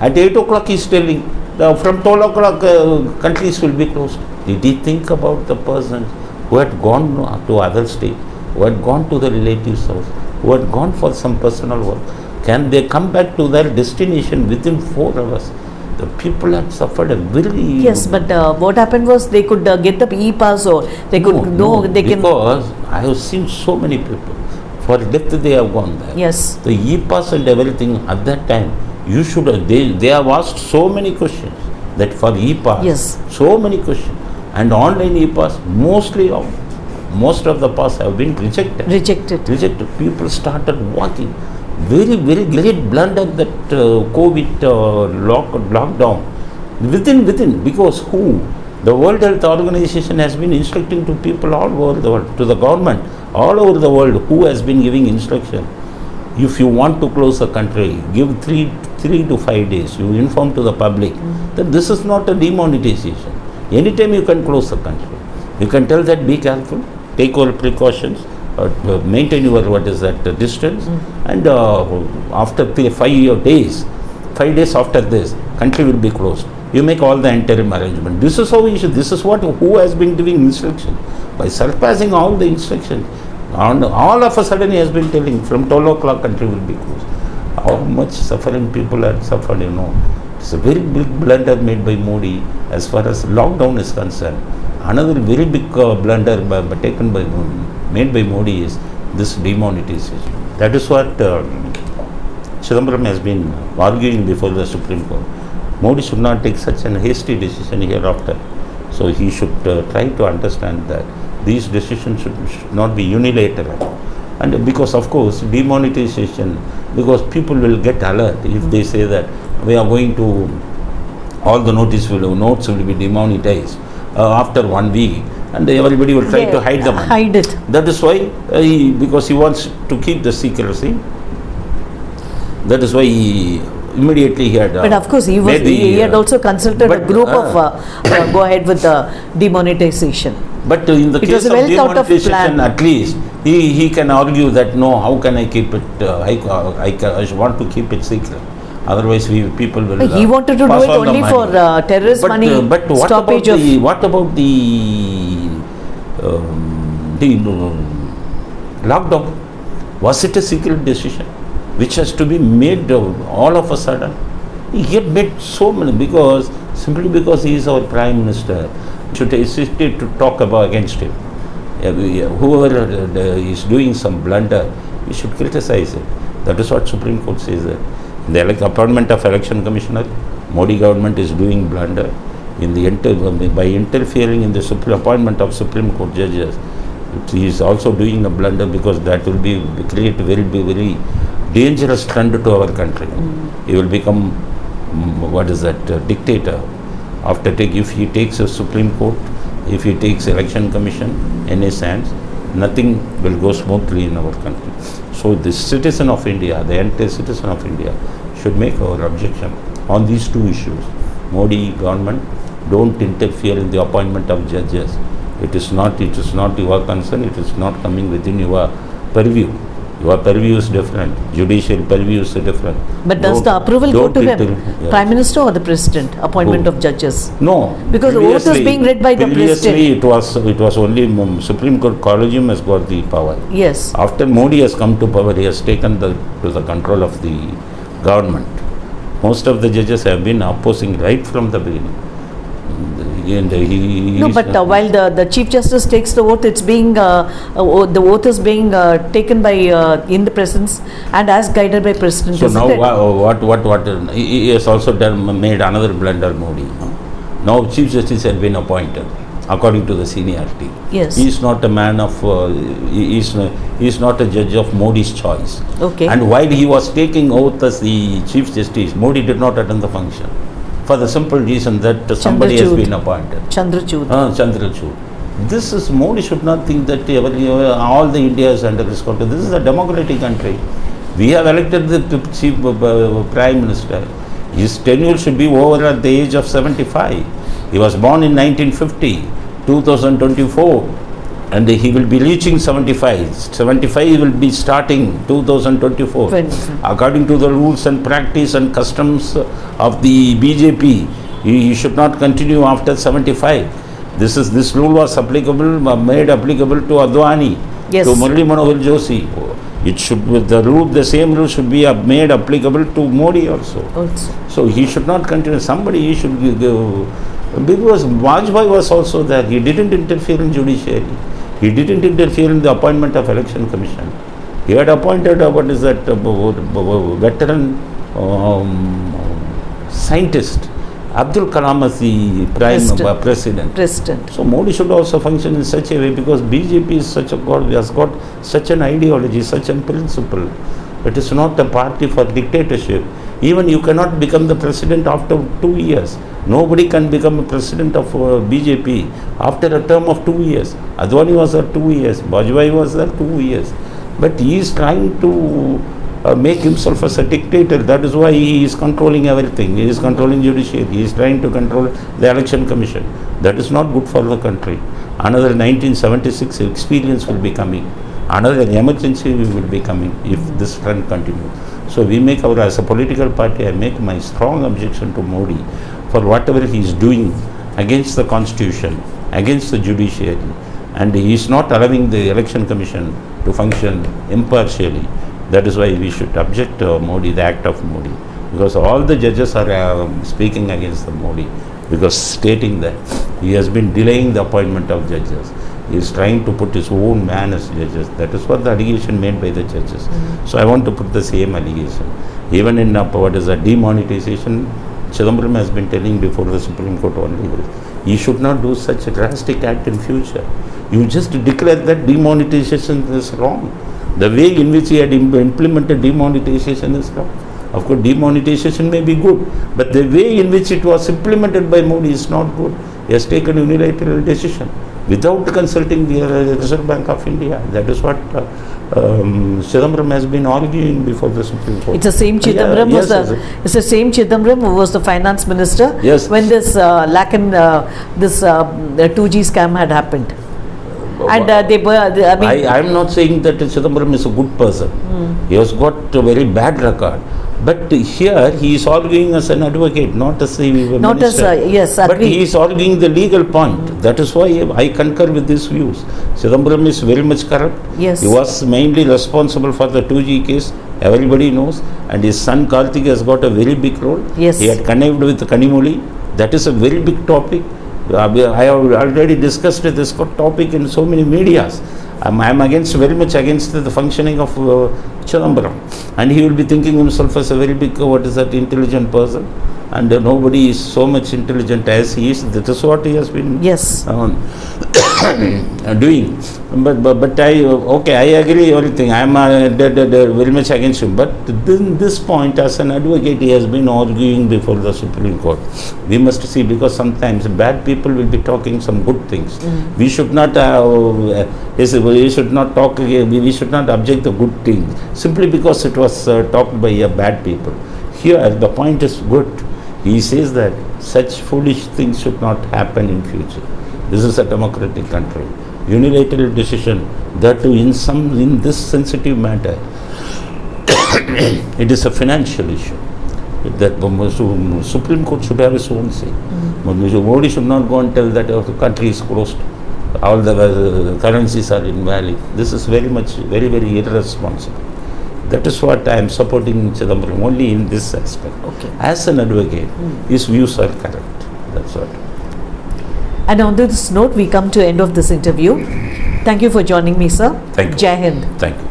At 8 o'clock he is telling, from 12 o'clock countries will be closed. Did he think about the persons who had gone to other states, who had gone to the relatives' house, who had gone for some personal work? Can they come back to their destination within 4 hours? The people had suffered a very... Yes, but what happened was they could get the e-pass, or they could because I have seen so many people, for depth they have gone there. Yes. The e-pass and everything at that time, you should, they have asked so many questions, that for e-pass, yes, so many questions. And online e-pass, most of the pass have been rejected. People started walking. Very, very great blunder that COVID lockdown. Within, because who? The World Health Organization has been instructing to people all over the world, to the government, all over the world, who has been giving instruction. If you want to close the country, give 3 to 5 days. You inform to the public that this is not a demonetization. Anytime you can close the country. You can tell that be careful, take all precautions, maintain your distance, and after 5 days after this, country will be closed. You make all the interim arrangement. This is how we should. This is who has been giving instruction. By surpassing all the instructions, and all of a sudden he has been telling from 12 o'clock country will be closed. How much suffering people have suffered, It's a very big blunder made by Modi as far as lockdown is concerned. Another very big blunder made by Modi is this demonetization. That is what Chidambaram has been arguing before the Supreme Court. Modi should not take such a hasty decision hereafter. So he should try to understand that these decisions should not be unilateral. And because of course demonetization, because people will get alert if they say that we are going to, all the notes will be demonetized after 1 week, and everybody will try to hide the money. Hide it. That is why, because he wants to keep the secrecy, that is why immediately he had... but of course he had also consulted a group of go ahead with the demonetization. But in the case of demonetization, at least he can argue that no, how can I keep it, I want to keep it secret. Otherwise, people will... he wanted to do it only for terrorist money, but stoppage what about the lockdown? Was it a secret decision which has to be made all of a sudden? He had made so many, simply because he is our Prime Minister. Should hesitate to talk against him. Whoever is doing some blunder, we should criticize it. That is what Supreme Court says there. In the appointment of election commissioner, Modi government is doing blunder. By interfering in the appointment of Supreme Court judges, he is also doing a blunder, because that will create very dangerous trend to our country. He will become dictator. If he takes a Supreme Court, if he takes election commission in his hands, nothing will go smoothly in our country. So the citizen of India, the entire citizen of India, should make our objection on these two issues. Modi government, don't interfere in the appointment of judges. It is not your concern. It is not coming within your purview. Your purview is different. Judicial purview is different. But does the approval go to him? Yes. Prime Minister or the President? Appointment of judges? No. Because the oath is being read by the President. It was only Supreme Court Collegium has got the power. Yes. After Modi has come to power, he has taken to the control of the government. Most of the judges have been opposing right from the beginning. While the Chief Justice takes the oath, it's being the oath is being taken by in the presence and as guided by President. So now what he has also made another blunder, Modi. Now Chief Justice had been appointed according to the seniority. Yes. He is not a man of he is not a judge of Modi's choice. Okay. And while he was taking oath as the Chief Justice, Modi did not attend the function, for the simple reason that somebody has been appointed. Chandrachud. This is, Modi should not think that all the India is under his control. This is a democratic country. We have elected the Chief Prime Minister. His tenure should be over at the age of 75. He was born in 1950, 2024. and he will be reaching 75. 75 will be starting 2024. According to the rules and practice and customs of the BJP, he should not continue after 75. This rule was made applicable to Advani, yes, to Murali Manohar Joshi. It should the same rule should be made applicable to Modi also. So he should not continue. Somebody he should give, because Vajpayee was also there. He didn't interfere in judiciary. He didn't interfere in the appointment of election commission. He had appointed veteran scientist Abdul Kalam as the president. So Modi should also function in such a way, because BJP is has got such an ideology, such a principle. It is not a party for dictatorship. Even you cannot become the president after 2 years. Nobody can become a president of BJP after a term of 2 years. Advani was there 2 years. Vajpayee was there 2 years. But he is trying to make himself as a dictator. That is why he is controlling everything. He is controlling judiciary. He is trying to control the election commission. That is not good for the country. Another 1976 experience will be coming. Another emergency will be coming if this trend continues. So we make as a political party, I make my strong objection to Modi for whatever he is doing against the constitution, against the judiciary, and he is not allowing the election commission to function impartially. That is why we should object to Modi, the act of Modi, because all the judges are speaking against the Modi, because stating that he has been delaying the appointment of judges. He is trying to put his own man as judges. That is what the allegation made by the judges. So I want to put the same allegation. Even in demonetization, Chidambaram has been telling before the Supreme Court only, he should not do such a drastic act in future. You just declare that demonetization is wrong. The way in which he had implemented demonetization is wrong. Of course, demonetization may be good, but the way in which it was implemented by Modi is not good. He has taken a unilateral decision without consulting the Reserve Bank of India. That is what Chidambaram has been arguing before the Supreme Court. It's the same Chidambaram it's the same Chidambaram who was the finance minister when this this 2G scam had happened. And I am not saying that Chidambaram is a good person. He has got a very bad record. But here he is arguing as an advocate, not as a minister. But he is arguing the legal point. That is why I concur with these views. Chidambaram is very much corrupt. Yes. He was mainly responsible for the 2G case. Everybody knows. And his son Karthik has got a very big role. Yes. He had connived with Kanimoli. That is a very big topic. I have already discussed this topic in so many medias. I am very much against the functioning of Chidambaram, and he will be thinking himself as a very big, intelligent person, and nobody is so much intelligent as he is. That is what he has been doing. But I agree everything. I am very much against him. But this point, as an advocate, he has been arguing before the Supreme Court. We must see, because sometimes bad people will be talking some good things. We should not we should not talk. We should not object to good things simply because it was talked by bad people. Here the point is good. He says that such foolish things should not happen in future. This is a democratic country. Unilateral decision, that too in this sensitive matter, it is a financial issue. That Supreme Court should have its own say. Modi should not go and tell that the country is closed. All the currencies are invalid. This is very, very irresponsible. That is what I am supporting Chidambaram only in this aspect. As an advocate, his views are correct. That's what. And on this note, we come to the end of this interview. Thank you for joining me, sir. Thank you. Jai Hind. Thank you.